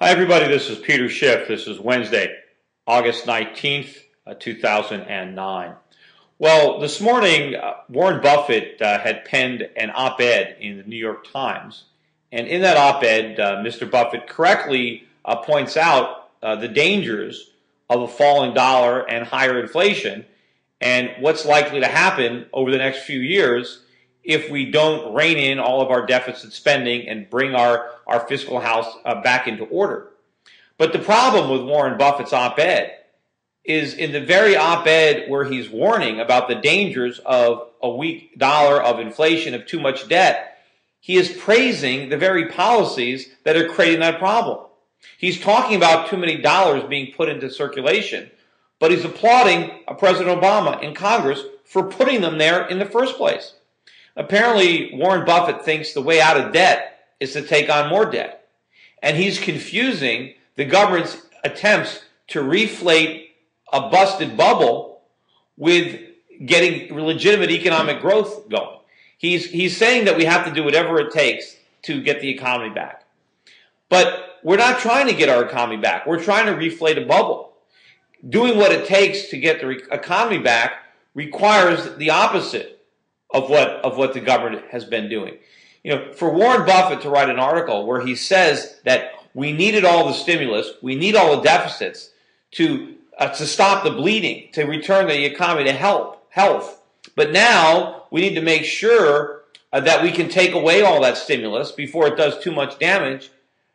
Hi, everybody. This is Peter Schiff. This is Wednesday, August 19th, 2009. Well, this morning, Warren Buffett had penned an op-ed in the New York Times. And in that op-ed, Mr. Buffett correctly points out the dangers of a falling dollar and higher inflation and what's likely to happen over the next few years if we don't rein in all of our deficit spending and bring our fiscal house back into order. But the problem with Warren Buffett's op-ed is in the very op-ed where he's warning about the dangers of a weak dollar, of inflation, of too much debt, he is praising the very policies that are creating that problem. He's talking about too many dollars being put into circulation, but he's applauding President Obama and Congress for putting them there in the first place. Apparently, Warren Buffett thinks the way out of debt is to take on more debt. And he's confusing the government's attempts to reflate a busted bubble with getting legitimate economic growth going. He's saying that we have to do whatever it takes to get the economy back. But we're not trying to get our economy back. We're trying to reflate a bubble. Doing what it takes to get the economy back requires the opposite of what the government has been doing. For Warren Buffett to write an article where he says that we needed all the stimulus, we need all the deficits to stop the bleeding, to return the economy to health. But now we need to make sure that we can take away all that stimulus before it does too much damage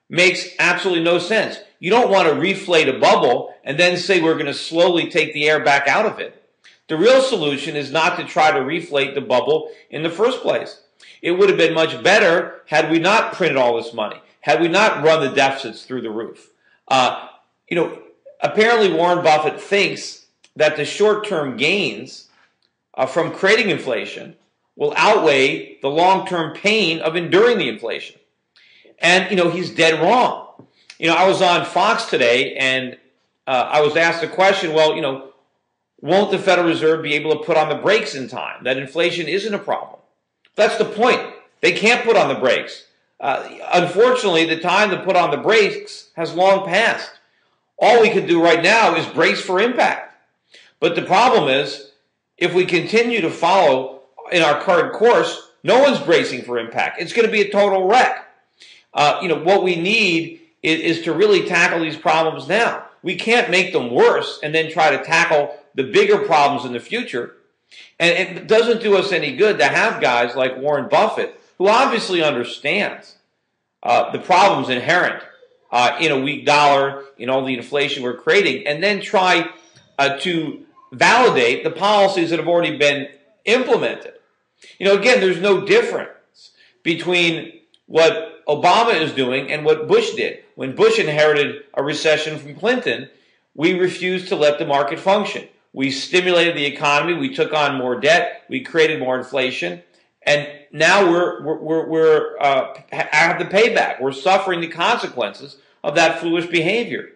makes absolutely no sense. You don't want to reflate a bubble and then say we're going to slowly take the air back out of it. The real solution is not to try to reflate the bubble in the first place. It would have been much better had we not printed all this money, had we not run the deficits through the roof. Apparently Warren Buffett thinks that the short-term gains from creating inflation will outweigh the long-term pain of enduring the inflation. And, he's dead wrong. I was on Fox today and I was asked a question, won't the Federal Reserve be able to put on the brakes in time? That inflation isn't a problem. That's the point. They can't put on the brakes. Unfortunately, the time to put on the brakes has long passed. All we can do right now is brace for impact. But the problem is, if we continue to follow in our current course, no one's bracing for impact. It's going to be a total wreck. What we need is to really tackle these problems now. We can't make them worse and then try to tackle the bigger problems in the future. And it doesn't do us any good to have guys like Warren Buffett, who obviously understands the problems inherent in a weak dollar, in all the inflation we're creating, and then try to validate the policies that have already been implemented. Again, there's no difference between what Obama is doing and what Bush did. When Bush inherited a recession from Clinton, we refused to let the market function. We stimulated the economy. We took on more debt. We created more inflation, and now we're have the payback. We're suffering the consequences of that foolish behavior.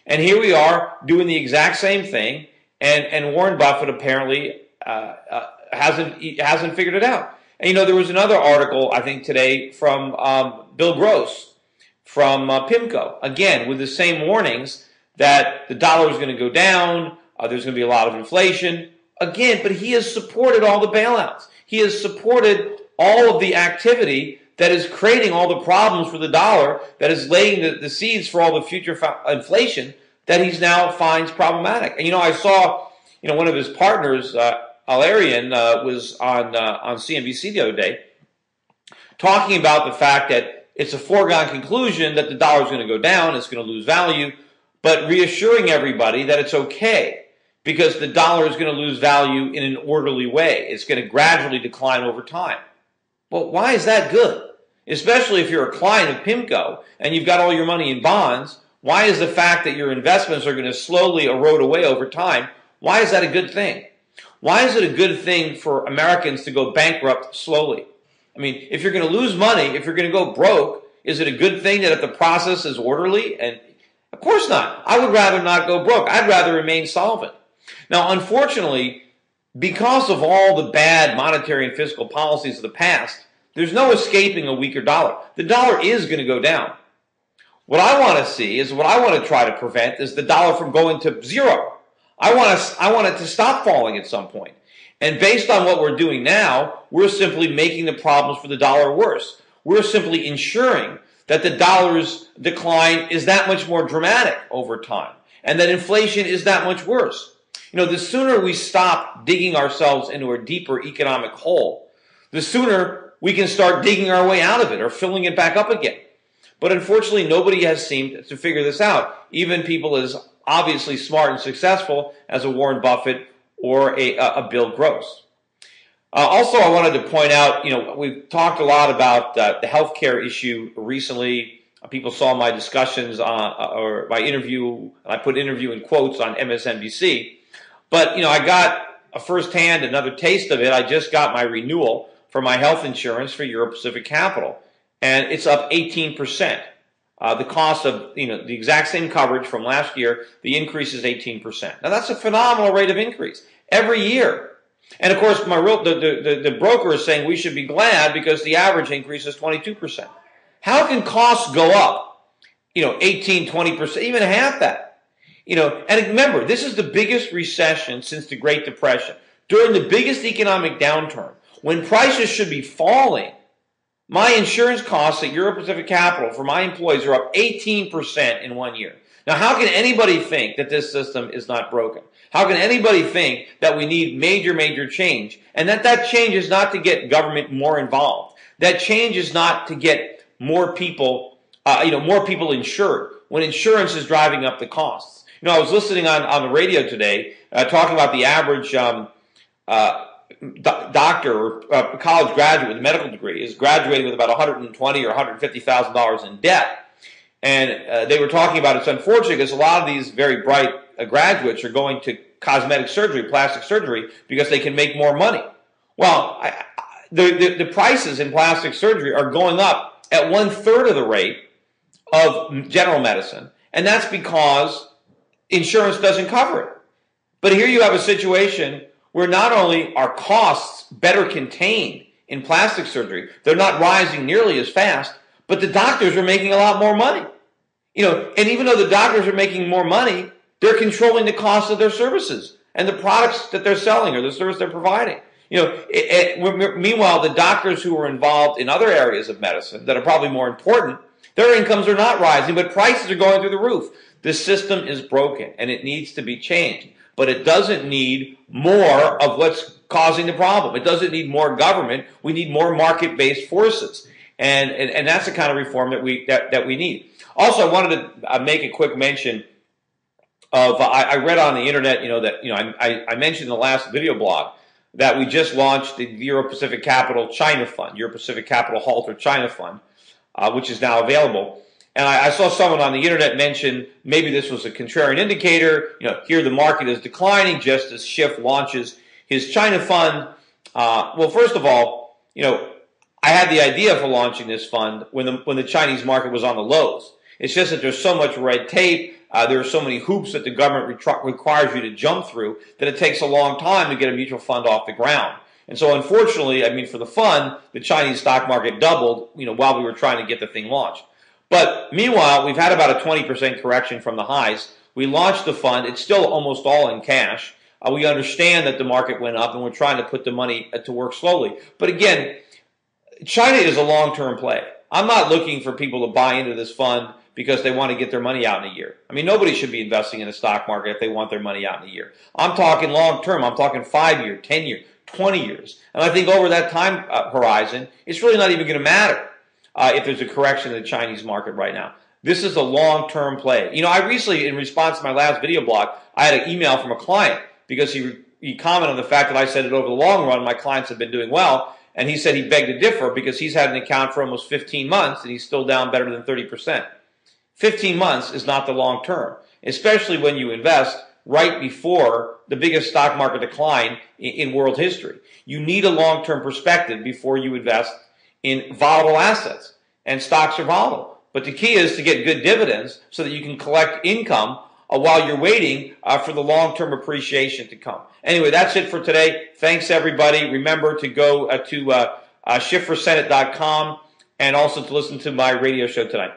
And here we are doing the exact same thing, and Warren Buffett apparently hasn't figured it out. And there was another article I think today from Bill Gross from PIMCO, again with the same warnings that the dollar is going to go down. There's going to be a lot of inflation. Again, but he has supported all the bailouts. He has supported all of the activity that is creating all the problems for the dollar, that is laying the seeds for all the future inflation that he now finds problematic. And, I saw, one of his partners, Alarian, was on CNBC the other day talking about the fact that it's a foregone conclusion that the dollar is going to go down, it's going to lose value, but reassuring everybody that it's okay, because the dollar is going to lose value in an orderly way. It's going to gradually decline over time. Well, why is that good? Especially if you're a client of PIMCO and you've got all your money in bonds, why is the fact that your investments are going to slowly erode away over time, why is that a good thing? Why is it a good thing for Americans to go bankrupt slowly? I mean, if you're going to lose money, if you're going to go broke, is it a good thing that if the process is orderly? And of course not. I would rather not go broke. I'd rather remain solvent. Now, unfortunately, because of all the bad monetary and fiscal policies of the past, there's no escaping a weaker dollar. The dollar is going to go down. What I want to see is what I want to try to prevent is the dollar from going to zero. I want it to stop falling at some point. And based on what we're doing now, we're simply making the problems for the dollar worse. We're simply ensuring that the dollar's decline is that much more dramatic over time and that inflation is that much worse. You know, the sooner we stop digging ourselves into a deeper economic hole, the sooner we can start digging our way out of it or filling it back up again. But unfortunately, nobody has seemed to figure this out. Even people as obviously smart and successful as a Warren Buffett or a Bill Gross. Also, I wanted to point out, you know, we've talked a lot about the healthcare issue recently. People saw my discussions or my interview. I put interview in quotes on MSNBC. But, you know, I got a firsthand another taste of it. I just got my renewal for my health insurance for Euro Pacific Capital, and it's up 18%. The cost of, you know, the exact same coverage from last year, the increase is 18%. Now that's a phenomenal rate of increase every year. And of course, the broker is saying we should be glad because the average increase is 22%. How can costs go up, you know, 18, 20%, even half that? You know, and remember, this is the biggest recession since the Great Depression. During the biggest economic downturn, when prices should be falling, my insurance costs at Euro Pacific Capital for my employees are up 18% in 1 year. Now, how can anybody think that this system is not broken? How can anybody think that we need major change and that change is not to get government more involved? That change is not to get more people, more people insured when insurance is driving up the costs. You know, I was listening on the radio today talking about the average doctor or college graduate with a medical degree is graduating with about $120,000 or $150,000 in debt. And they were talking about it's unfortunate because a lot of these very bright graduates are going to cosmetic surgery, plastic surgery, because they can make more money. Well, the prices in plastic surgery are going up at 1/3 of the rate of general medicine. And that's because insurance doesn't cover it. But here you have a situation where not only are costs better contained in plastic surgery, they're not rising nearly as fast, but the doctors are making a lot more money. You know, and even though the doctors are making more money, they're controlling the cost of their services and the products that they're selling or the service they're providing. You know, meanwhile, the doctors who are involved in other areas of medicine that are probably more important, their incomes are not rising, but prices are going through the roof. The system is broken and it needs to be changed. But it doesn't need more of what's causing the problem. It doesn't need more government. We need more market-based forces. And that's the kind of reform that we need. Also, I wanted to make a quick mention of, I read on the internet, I mentioned in the last video blog that we just launched the Euro Pacific Capital China Fund, Euro Pacific Capital Halter China Fund, which is now available. And I saw someone on the internet mention maybe this was a contrarian indicator. You know, here the market is declining just as Schiff launches his China fund. Well, first of all, you know, I had the idea for launching this fund when the Chinese market was on the lows. It's just that there's so much red tape. There are so many hoops that the government requires you to jump through that it takes a long time to get a mutual fund off the ground. And so, unfortunately, I mean, for the fund, the Chinese stock market doubled, you know, while we were trying to get the thing launched. But meanwhile, we've had about a 20% correction from the highs. We launched the fund. It's still almost all in cash. We understand that the market went up, and we're trying to put the money to work slowly. But again, China is a long-term play. I'm not looking for people to buy into this fund because they want to get their money out in a year. I mean, nobody should be investing in the stock market if they want their money out in a year. I'm talking long-term. I'm talking 5 years, 10 years, 20 years. And I think over that time horizon, it's really not even going to matter if there's a correction in the Chinese market right now. This is a long-term play. You know, I recently, in response to my last video blog, I had an email from a client because he commented on the fact that I said that over the long run, my clients have been doing well. And he said he begged to differ because he's had an account for almost 15 months and he's still down better than 30%. 15 months is not the long term, especially when you invest right before the biggest stock market decline in world history. You need a long-term perspective before you invest in volatile assets, and stocks are volatile. But the key is to get good dividends so that you can collect income while you're waiting for the long-term appreciation to come. Anyway, that's it for today. Thanks, everybody. Remember to go to SchiffForSenate.com and also to listen to my radio show tonight.